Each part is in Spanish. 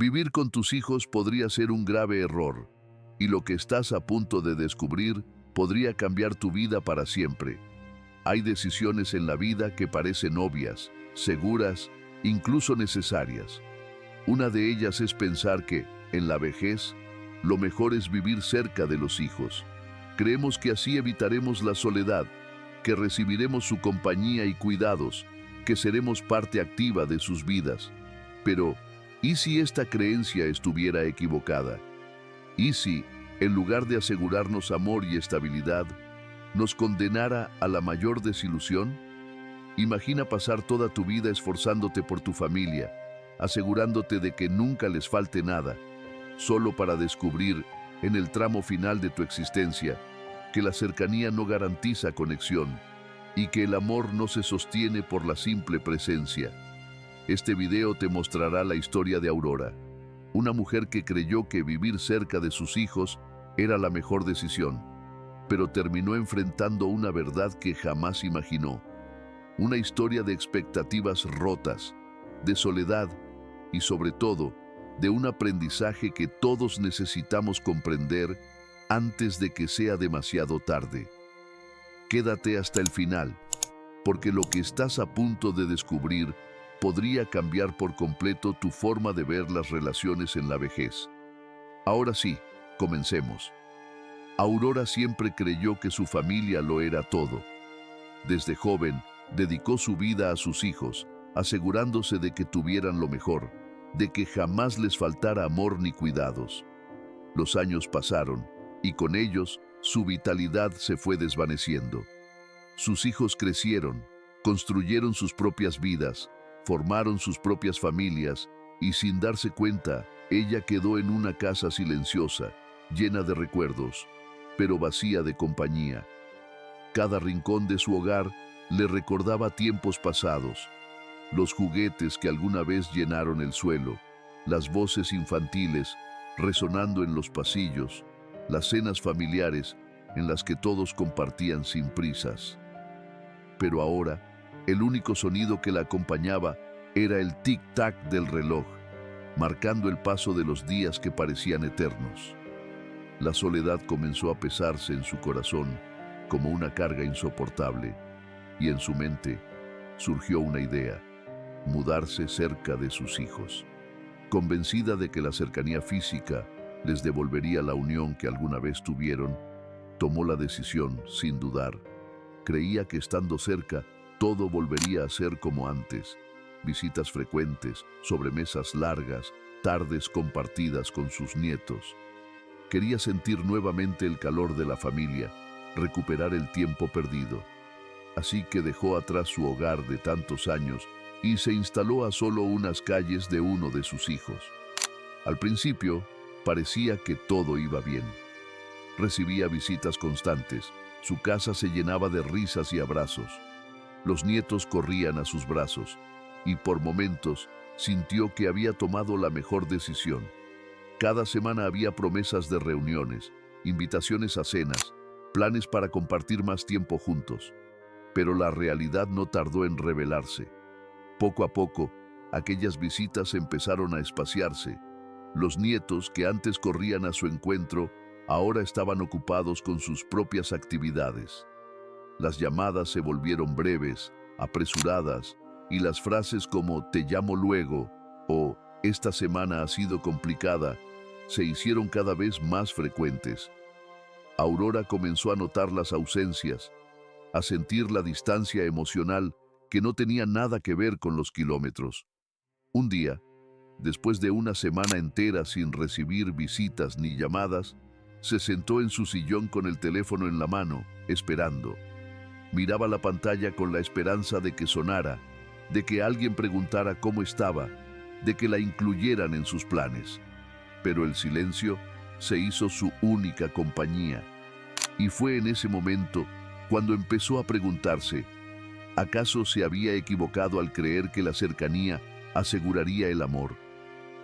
Vivir con tus hijos podría ser un grave error, y lo que estás a punto de descubrir podría cambiar tu vida para siempre. Hay decisiones en la vida que parecen obvias, seguras, incluso necesarias. Una de ellas es pensar que, en la vejez, lo mejor es vivir cerca de los hijos. Creemos que así evitaremos la soledad, que recibiremos su compañía y cuidados, que seremos parte activa de sus vidas. Pero, ¿y si esta creencia estuviera equivocada? ¿Y si, en lugar de asegurarnos amor y estabilidad, nos condenara a la mayor desilusión? Imagina pasar toda tu vida esforzándote por tu familia, asegurándote de que nunca les falte nada, solo para descubrir, en el tramo final de tu existencia, que la cercanía no garantiza conexión y que el amor no se sostiene por la simple presencia. Este video te mostrará la historia de Aurora, una mujer que creyó que vivir cerca de sus hijos era la mejor decisión, pero terminó enfrentando una verdad que jamás imaginó. Una historia de expectativas rotas, de soledad y sobre todo, de un aprendizaje que todos necesitamos comprender antes de que sea demasiado tarde. Quédate hasta el final, porque lo que estás a punto de descubrir podría cambiar por completo tu forma de ver las relaciones en la vejez. Ahora sí, comencemos. Aurora siempre creyó que su familia lo era todo. Desde joven, dedicó su vida a sus hijos, asegurándose de que tuvieran lo mejor, de que jamás les faltara amor ni cuidados. Los años pasaron, y con ellos, su vitalidad se fue desvaneciendo. Sus hijos crecieron, construyeron sus propias vidas, formaron sus propias familias, y sin darse cuenta, ella quedó en una casa silenciosa, llena de recuerdos, pero vacía de compañía. Cada rincón de su hogar le recordaba tiempos pasados, los juguetes que alguna vez llenaron el suelo, las voces infantiles resonando en los pasillos, las cenas familiares en las que todos compartían sin prisas. Pero ahora, el único sonido que la acompañaba era el tic-tac del reloj, marcando el paso de los días que parecían eternos. La soledad comenzó a pesarse en su corazón como una carga insoportable, y en su mente surgió una idea: mudarse cerca de sus hijos. Convencida de que la cercanía física les devolvería la unión que alguna vez tuvieron, tomó la decisión sin dudar. Creía que estando cerca, todo volvería a ser como antes: visitas frecuentes, sobremesas largas, tardes compartidas con sus nietos. Quería sentir nuevamente el calor de la familia, recuperar el tiempo perdido. Así que dejó atrás su hogar de tantos años y se instaló a solo unas calles de uno de sus hijos. Al principio, parecía que todo iba bien. Recibía visitas constantes, su casa se llenaba de risas y abrazos. Los nietos corrían a sus brazos, y por momentos sintió que había tomado la mejor decisión. Cada semana había promesas de reuniones, invitaciones a cenas, planes para compartir más tiempo juntos. Pero la realidad no tardó en revelarse. Poco a poco, aquellas visitas empezaron a espaciarse. Los nietos que antes corrían a su encuentro, ahora estaban ocupados con sus propias actividades. Las llamadas se volvieron breves, apresuradas, y las frases como "te llamo luego" o "esta semana ha sido complicada" se hicieron cada vez más frecuentes. Aurora comenzó a notar las ausencias, a sentir la distancia emocional que no tenía nada que ver con los kilómetros. Un día, después de una semana entera sin recibir visitas ni llamadas, se sentó en su sillón con el teléfono en la mano, esperando. Miraba la pantalla con la esperanza de que sonara, de que alguien preguntara cómo estaba, de que la incluyeran en sus planes. Pero el silencio se hizo su única compañía. Y fue en ese momento cuando empezó a preguntarse, ¿acaso se había equivocado al creer que la cercanía aseguraría el amor?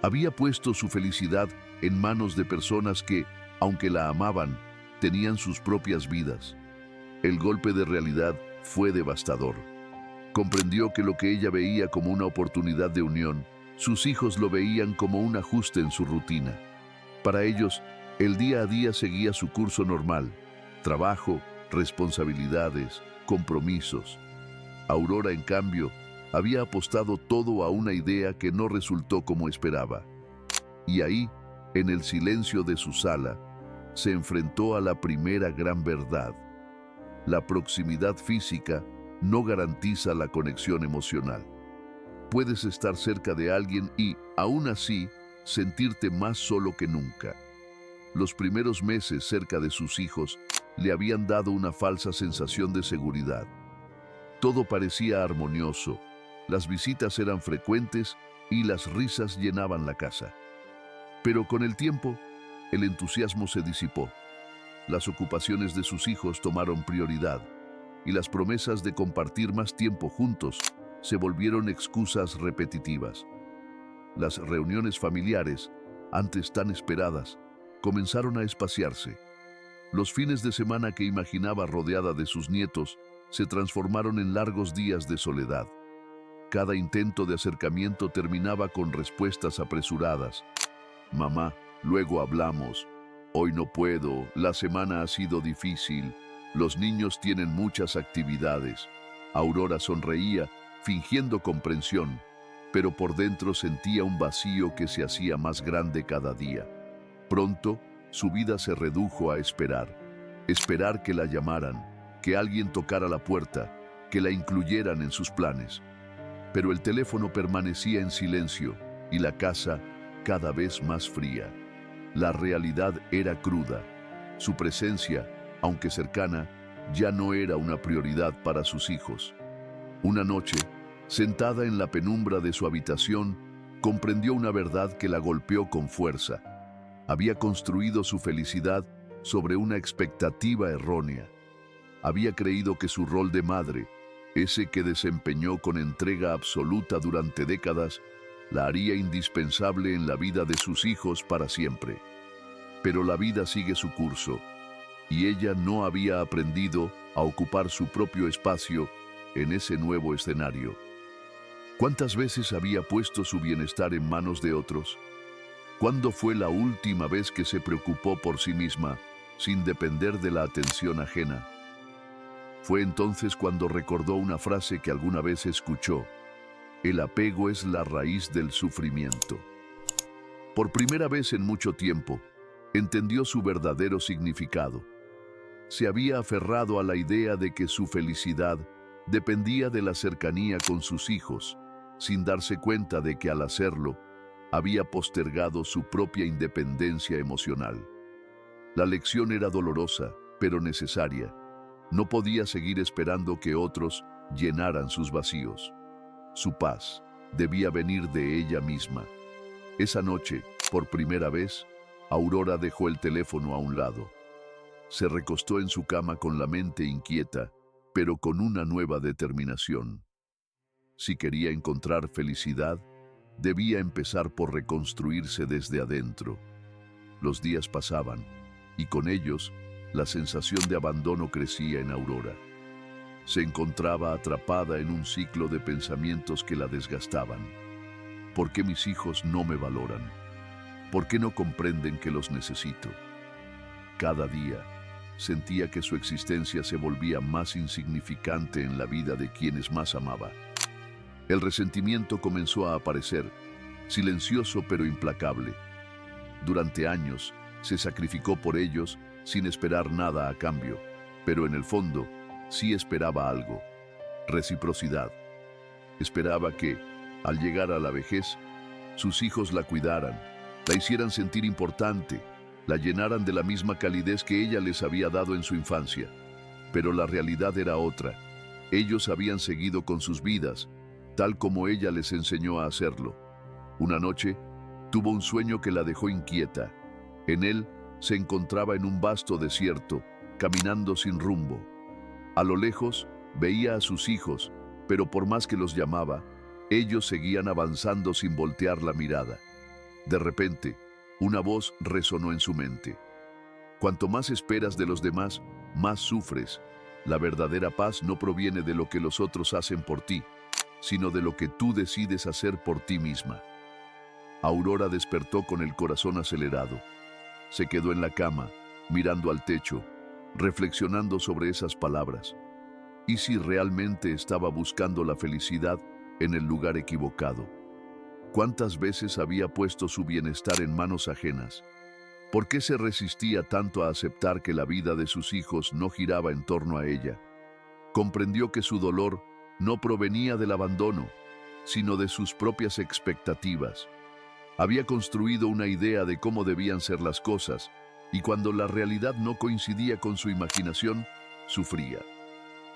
Había puesto su felicidad en manos de personas que, aunque la amaban, tenían sus propias vidas. El golpe de realidad fue devastador. Comprendió que lo que ella veía como una oportunidad de unión Sus hijos lo veían como un ajuste en su rutina. Para ellos, el día a día seguía su curso normal: trabajo, responsabilidades, compromisos. Aurora, en cambio, había apostado todo a una idea que no resultó como esperaba. Y ahí, en el silencio de su sala, se enfrentó a la primera gran verdad: la proximidad física no garantiza la conexión emocional. Puedes estar cerca de alguien y, aún así, sentirte más solo que nunca. Los primeros meses cerca de sus hijos le habían dado una falsa sensación de seguridad. Todo parecía armonioso, las visitas eran frecuentes y las risas llenaban la casa. Pero con el tiempo, el entusiasmo se disipó. Las ocupaciones de sus hijos tomaron prioridad y las promesas de compartir más tiempo juntos se volvieron excusas repetitivas. Las reuniones familiares, antes tan esperadas, comenzaron a espaciarse. Los fines de semana que imaginaba rodeada de sus nietos se transformaron en largos días de soledad. Cada intento de acercamiento terminaba con respuestas apresuradas: mamá, luego hablamos; hoy no puedo; la semana ha sido difícil; los niños tienen muchas actividades. Aurora sonreía, fingiendo comprensión, pero por dentro sentía un vacío que se hacía más grande cada día. Pronto, su vida se redujo a esperar. Esperar que la llamaran, que alguien tocara la puerta, que la incluyeran en sus planes. Pero el teléfono permanecía en silencio y la casa cada vez más fría. La realidad era cruda. Su presencia, aunque cercana, ya no era una prioridad para sus hijos. Una noche, sentada en la penumbra de su habitación, comprendió una verdad que la golpeó con fuerza. Había construido su felicidad sobre una expectativa errónea. Había creído que su rol de madre, ese que desempeñó con entrega absoluta durante décadas, la haría indispensable en la vida de sus hijos para siempre. Pero la vida sigue su curso, y ella no había aprendido a ocupar su propio espacio en ese nuevo escenario. ¿Cuántas veces había puesto su bienestar en manos de otros? ¿Cuándo fue la última vez que se preocupó por sí misma, sin depender de la atención ajena? Fue entonces cuando recordó una frase que alguna vez escuchó: el apego es la raíz del sufrimiento. Por primera vez en mucho tiempo, entendió su verdadero significado. Se había aferrado a la idea de que su felicidad dependía de la cercanía con sus hijos, sin darse cuenta de que al hacerlo, había postergado su propia independencia emocional. La lección era dolorosa, pero necesaria. No podía seguir esperando que otros llenaran sus vacíos. Su paz debía venir de ella misma. Esa noche, por primera vez, Aurora dejó el teléfono a un lado. Se recostó en su cama con la mente inquieta, pero con una nueva determinación. Si quería encontrar felicidad, debía empezar por reconstruirse desde adentro. Los días pasaban, y con ellos, la sensación de abandono crecía en Aurora. Se encontraba atrapada en un ciclo de pensamientos que la desgastaban. ¿Por qué mis hijos no me valoran? ¿Por qué no comprenden que los necesito? Cada día, sentía que su existencia se volvía más insignificante en la vida de quienes más amaba. El resentimiento comenzó a aparecer, silencioso pero implacable. Durante años, se sacrificó por ellos sin esperar nada a cambio, pero en el fondo, sí esperaba algo: reciprocidad. Esperaba que, al llegar a la vejez, sus hijos la cuidaran, la hicieran sentir importante, la llenaran de la misma calidez que ella les había dado en su infancia. Pero la realidad era otra. Ellos habían seguido con sus vidas, tal como ella les enseñó a hacerlo. Una noche, tuvo un sueño que la dejó inquieta. En él, se encontraba en un vasto desierto, caminando sin rumbo. A lo lejos, veía a sus hijos, pero por más que los llamaba, ellos seguían avanzando sin voltear la mirada. De repente, una voz resonó en su mente: cuanto más esperas de los demás, más sufres. La verdadera paz no proviene de lo que los otros hacen por ti, sino de lo que tú decides hacer por ti misma. Aurora despertó con el corazón acelerado. Se quedó en la cama, mirando al techo, reflexionando sobre esas palabras. ¿Y si realmente estaba buscando la felicidad en el lugar equivocado? ¿Cuántas veces había puesto su bienestar en manos ajenas? ¿Por qué se resistía tanto a aceptar que la vida de sus hijos no giraba en torno a ella? Comprendió que su dolor no provenía del abandono, sino de sus propias expectativas. Había construido una idea de cómo debían ser las cosas, y cuando la realidad no coincidía con su imaginación, sufría.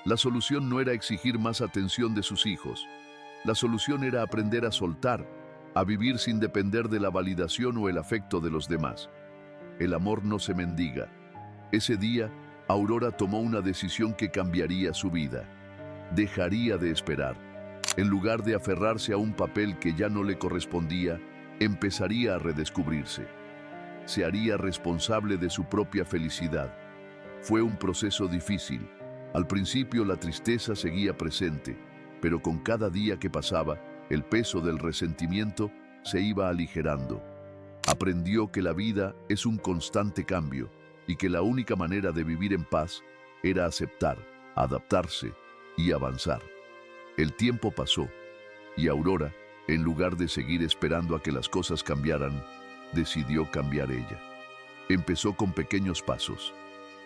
La solución no era exigir más atención de sus hijos. La solución era aprender a soltar, a vivir sin depender de la validación o el afecto de los demás. El amor no se mendiga. Ese día, Aurora tomó una decisión que cambiaría su vida. Dejaría de esperar. En lugar de aferrarse a un papel que ya no le correspondía, empezaría a redescubrirse. Se haría responsable de su propia felicidad. Fue un proceso difícil. Al principio la tristeza seguía presente, pero con cada día que pasaba, el peso del resentimiento se iba aligerando. Aprendió que la vida es un constante cambio y que la única manera de vivir en paz era aceptar, adaptarse y avanzar. El tiempo pasó y Aurora, en lugar de seguir esperando a que las cosas cambiaran, decidió cambiar ella. Empezó con pequeños pasos.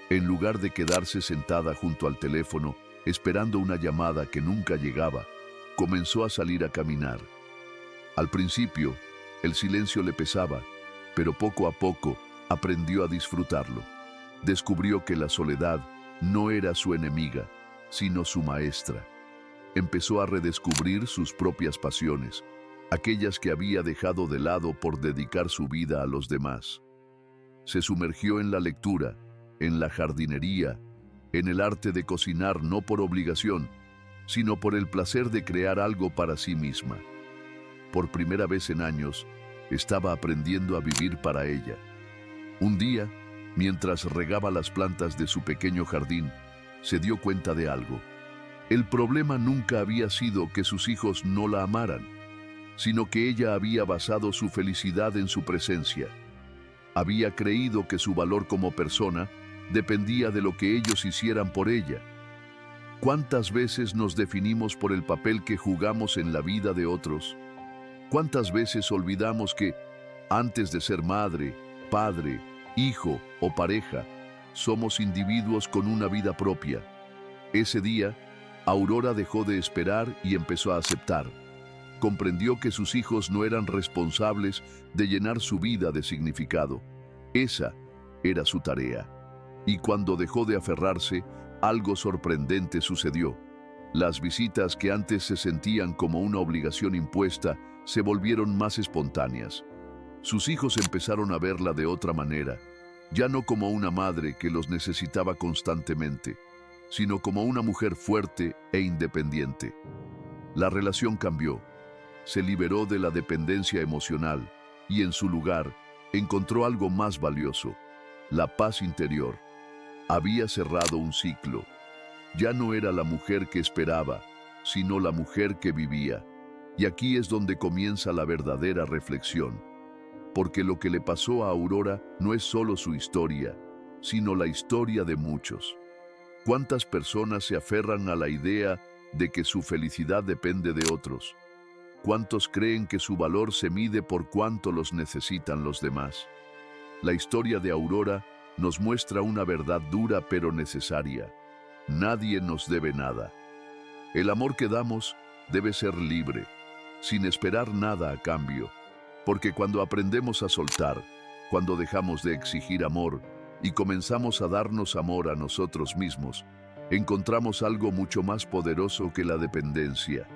En lugar de quedarse sentada junto al teléfono, esperando una llamada que nunca llegaba, comenzó a salir a caminar. Al principio, el silencio le pesaba, pero poco a poco aprendió a disfrutarlo. Descubrió que la soledad no era su enemiga, sino su maestra. Empezó a redescubrir sus propias pasiones, aquellas que había dejado de lado por dedicar su vida a los demás. Se sumergió en la lectura, en la jardinería, en el arte de cocinar no por obligación, sino por el placer de crear algo para sí misma. Por primera vez en años, estaba aprendiendo a vivir para ella. Un día, mientras regaba las plantas de su pequeño jardín, se dio cuenta de algo. El problema nunca había sido que sus hijos no la amaran, sino que ella había basado su felicidad en su presencia. Había creído que su valor como persona dependía de lo que ellos hicieran por ella. ¿Cuántas veces nos definimos por el papel que jugamos en la vida de otros? ¿Cuántas veces olvidamos que, antes de ser madre, padre, hijo o pareja, somos individuos con una vida propia? Ese día, Aurora dejó de esperar y empezó a aceptar. Comprendió que sus hijos no eran responsables de llenar su vida de significado. Esa era su tarea. Y cuando dejó de aferrarse, algo sorprendente sucedió. Las visitas que antes se sentían como una obligación impuesta se volvieron más espontáneas. Sus hijos empezaron a verla de otra manera, ya no como una madre que los necesitaba constantemente, sino como una mujer fuerte e independiente. La relación cambió. Se liberó de la dependencia emocional y en su lugar encontró algo más valioso, la paz interior. Había cerrado un ciclo. Ya no era la mujer que esperaba, sino la mujer que vivía. Y aquí es donde comienza la verdadera reflexión. Porque lo que le pasó a Aurora no es solo su historia, sino la historia de muchos. ¿Cuántas personas se aferran a la idea de que su felicidad depende de otros? ¿Cuántos creen que su valor se mide por cuánto los necesitan los demás? La historia de Aurora nos muestra una verdad dura pero necesaria. Nadie nos debe nada. El amor que damos debe ser libre, sin esperar nada a cambio, porque cuando aprendemos a soltar, cuando dejamos de exigir amor y comenzamos a darnos amor a nosotros mismos, encontramos algo mucho más poderoso que la dependencia,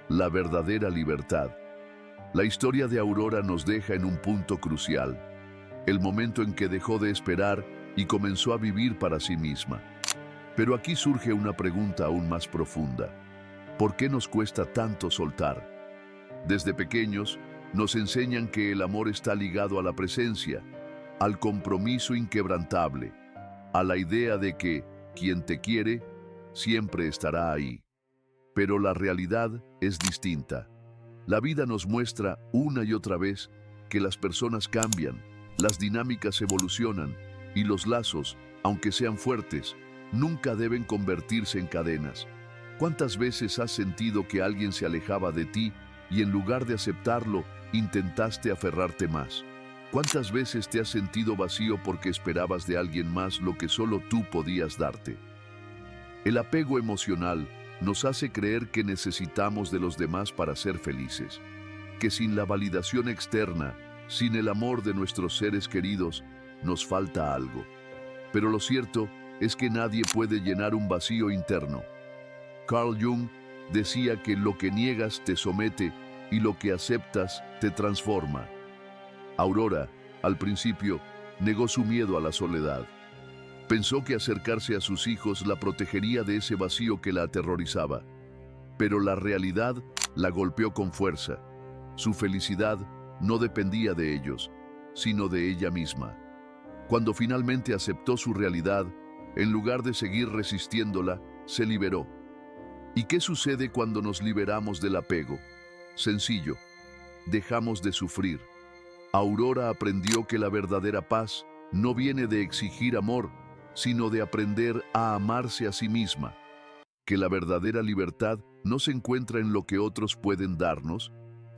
la verdadera libertad. La historia de Aurora nos deja en un punto crucial, el momento en que dejó de esperar y comenzó a vivir para sí misma. Pero aquí surge una pregunta aún más profunda. ¿Por qué nos cuesta tanto soltar? Desde pequeños nos enseñan que el amor está ligado a la presencia, al compromiso inquebrantable, a la idea de que quien te quiere siempre estará ahí. Pero la realidad es distinta. La vida nos muestra una y otra vez que las personas cambian, las dinámicas evolucionan y los lazos, aunque sean fuertes, nunca deben convertirse en cadenas. ¿Cuántas veces has sentido que alguien se alejaba de ti y en lugar de aceptarlo, intentaste aferrarte más? ¿Cuántas veces te has sentido vacío porque esperabas de alguien más lo que solo tú podías darte? El apego emocional nos hace creer que necesitamos de los demás para ser felices, que sin la validación externa, sin el amor de nuestros seres queridos, nos falta algo. Pero lo cierto es que nadie puede llenar un vacío interno. Carl Jung decía que lo que niegas te somete y lo que aceptas te transforma. Aurora, al principio, negó su miedo a la soledad. Pensó que acercarse a sus hijos la protegería de ese vacío que la aterrorizaba. Pero la realidad la golpeó con fuerza. Su felicidad no dependía de ellos, sino de ella misma. Cuando finalmente aceptó su realidad, en lugar de seguir resistiéndola, se liberó. ¿Y qué sucede cuando nos liberamos del apego? Sencillo, dejamos de sufrir. Aurora aprendió que la verdadera paz no viene de exigir amor, sino de aprender a amarse a sí misma. Que la verdadera libertad no se encuentra en lo que otros pueden darnos,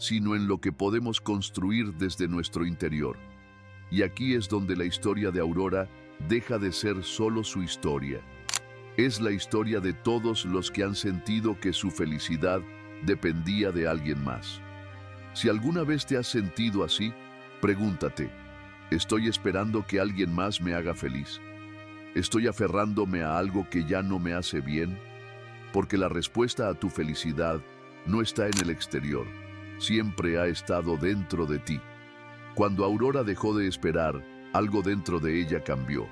sino en lo que podemos construir desde nuestro interior. Y aquí es donde la historia de Aurora deja de ser solo su historia. Es la historia de todos los que han sentido que su felicidad dependía de alguien más. Si alguna vez te has sentido así, pregúntate, ¿estoy esperando que alguien más me haga feliz? ¿Estoy aferrándome a algo que ya no me hace bien? Porque la respuesta a tu felicidad no está en el exterior, siempre ha estado dentro de ti. Cuando Aurora dejó de esperar, algo dentro de ella cambió.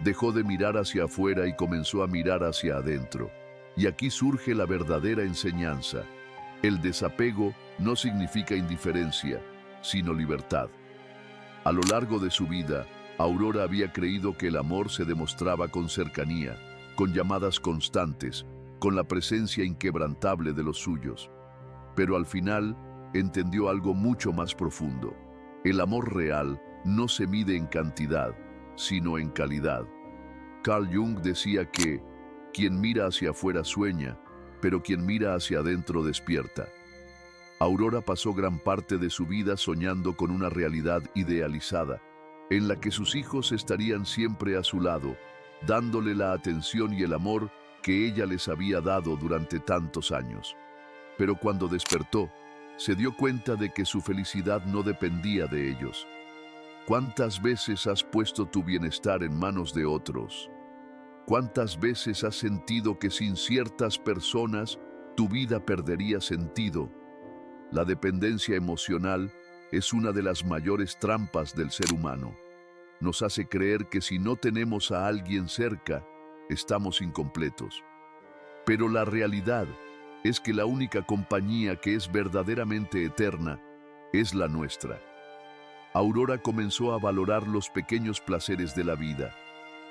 Dejó de mirar hacia afuera y comenzó a mirar hacia adentro. Y aquí surge la verdadera enseñanza. El desapego no significa indiferencia, sino libertad. A lo largo de su vida, Aurora había creído que el amor se demostraba con cercanía, con llamadas constantes, con la presencia inquebrantable de los suyos. Pero al final, entendió algo mucho más profundo. El amor real no se mide en cantidad, sino en calidad. Carl Jung decía que quien mira hacia afuera sueña, pero quien mira hacia adentro despierta. Aurora pasó gran parte de su vida soñando con una realidad idealizada, en la que sus hijos estarían siempre a su lado, dándole la atención y el amor que ella les había dado durante tantos años. Pero cuando despertó, se dio cuenta de que su felicidad no dependía de ellos. ¿Cuántas veces has puesto tu bienestar en manos de otros? ¿Cuántas veces has sentido que sin ciertas personas tu vida perdería sentido? La dependencia emocional es una de las mayores trampas del ser humano. Nos hace creer que si no tenemos a alguien cerca, estamos incompletos. Pero la realidad es que la única compañía que es verdaderamente eterna es la nuestra. Aurora comenzó a valorar los pequeños placeres de la vida.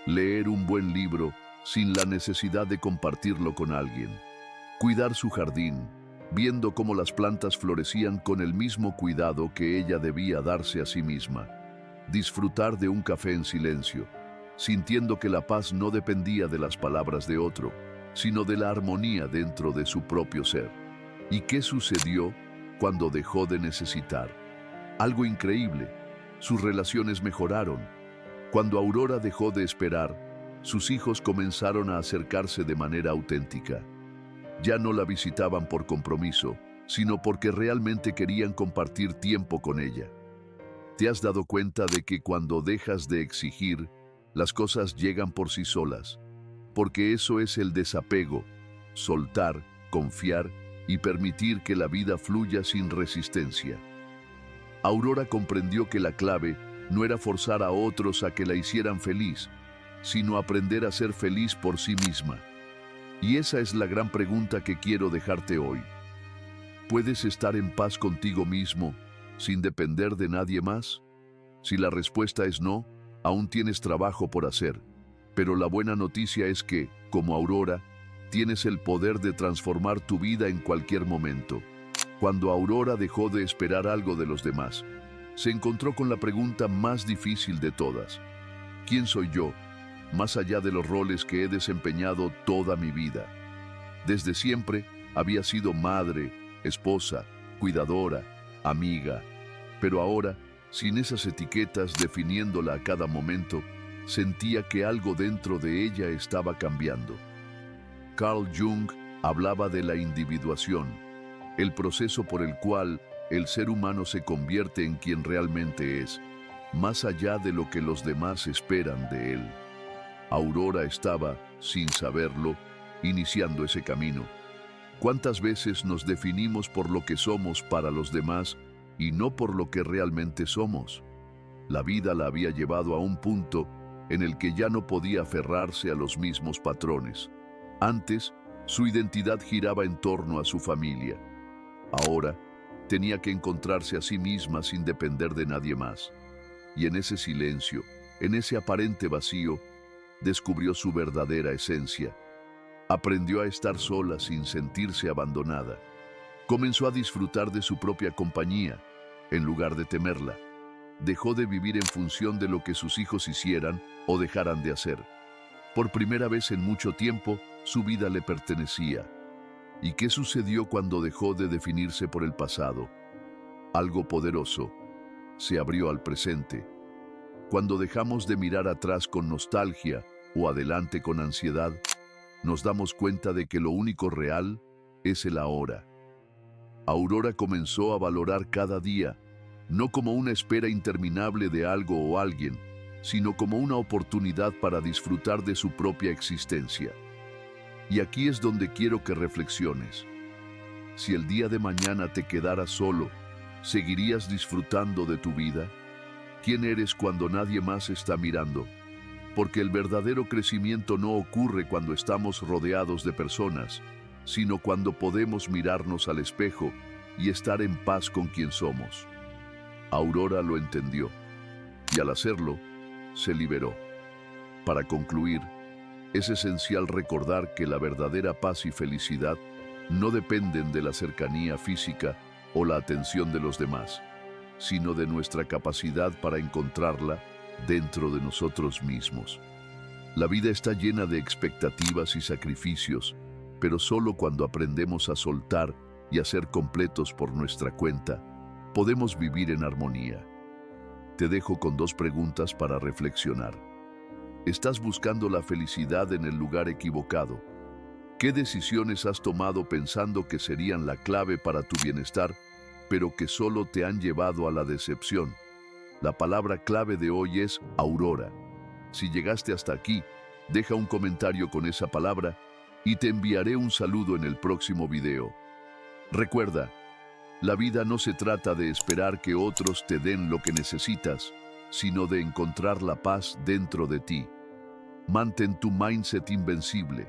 Leer un buen libro sin la necesidad de compartirlo con alguien. Cuidar su jardín, viendo cómo las plantas florecían con el mismo cuidado que ella debía darse a sí misma. Disfrutar de un café en silencio, sintiendo que la paz no dependía de las palabras de otro, sino de la armonía dentro de su propio ser. ¿Y qué sucedió cuando dejó de necesitar? Algo increíble. Sus relaciones mejoraron. Cuando Aurora dejó de esperar, sus hijos comenzaron a acercarse de manera auténtica. Ya no la visitaban por compromiso, sino porque realmente querían compartir tiempo con ella. ¿Te has dado cuenta de que cuando dejas de exigir, las cosas llegan por sí solas? Porque eso es el desapego, soltar, confiar y permitir que la vida fluya sin resistencia. Aurora comprendió que la clave no era forzar a otros a que la hicieran feliz, sino aprender a ser feliz por sí misma. Y esa es la gran pregunta que quiero dejarte hoy. ¿Puedes estar en paz contigo mismo sin depender de nadie más? Si la respuesta es no, aún tienes trabajo por hacer. Pero la buena noticia es que, como Aurora, tienes el poder de transformar tu vida en cualquier momento. Cuando Aurora dejó de esperar algo de los demás, se encontró con la pregunta más difícil de todas. ¿Quién soy yo, más allá de los roles que he desempeñado toda mi vida? Desde siempre había sido madre, esposa, cuidadora, amiga, pero ahora, sin esas etiquetas definiéndola a cada momento, sentía que algo dentro de ella estaba cambiando. Carl Jung hablaba de la individuación, el proceso por el cual el ser humano se convierte en quien realmente es, más allá de lo que los demás esperan de él. Aurora estaba, sin saberlo, iniciando ese camino. ¿Cuántas veces nos definimos por lo que somos para los demás y no por lo que realmente somos? La vida la había llevado a un punto en el que ya no podía aferrarse a los mismos patrones. Antes, su identidad giraba en torno a su familia. Ahora, tenía que encontrarse a sí misma sin depender de nadie más. Y en ese silencio, en ese aparente vacío, descubrió su verdadera esencia. Aprendió a estar sola sin sentirse abandonada. Comenzó a disfrutar de su propia compañía, en lugar de temerla. Dejó de vivir en función de lo que sus hijos hicieran o dejaran de hacer. Por primera vez en mucho tiempo, su vida le pertenecía. ¿Y qué sucedió cuando dejó de definirse por el pasado? Algo poderoso se abrió al presente. Cuando dejamos de mirar atrás con nostalgia o adelante con ansiedad, nos damos cuenta de que lo único real es el ahora. Aurora comenzó a valorar cada día, no como una espera interminable de algo o alguien, sino como una oportunidad para disfrutar de su propia existencia. Y aquí es donde quiero que reflexiones. Si el día de mañana te quedaras solo, ¿seguirías disfrutando de tu vida? ¿Quién eres cuando nadie más está mirando? Porque el verdadero crecimiento no ocurre cuando estamos rodeados de personas, sino cuando podemos mirarnos al espejo y estar en paz con quien somos. Aurora lo entendió, y al hacerlo, se liberó. Para concluir, es esencial recordar que la verdadera paz y felicidad no dependen de la cercanía física o la atención de los demás, sino de nuestra capacidad para encontrarla dentro de nosotros mismos. La vida está llena de expectativas y sacrificios, pero solo cuando aprendemos a soltar y a ser completos por nuestra cuenta, podemos vivir en armonía. Te dejo con 2 preguntas para reflexionar. ¿Estás buscando la felicidad en el lugar equivocado? ¿Qué decisiones has tomado pensando que serían la clave para tu bienestar, pero que solo te han llevado a la decepción? La palabra clave de hoy es Aurora. Si llegaste hasta aquí, deja un comentario con esa palabra y te enviaré un saludo en el próximo video. Recuerda, la vida no se trata de esperar que otros te den lo que necesitas, sino de encontrar la paz dentro de ti. Mantén tu mindset invencible.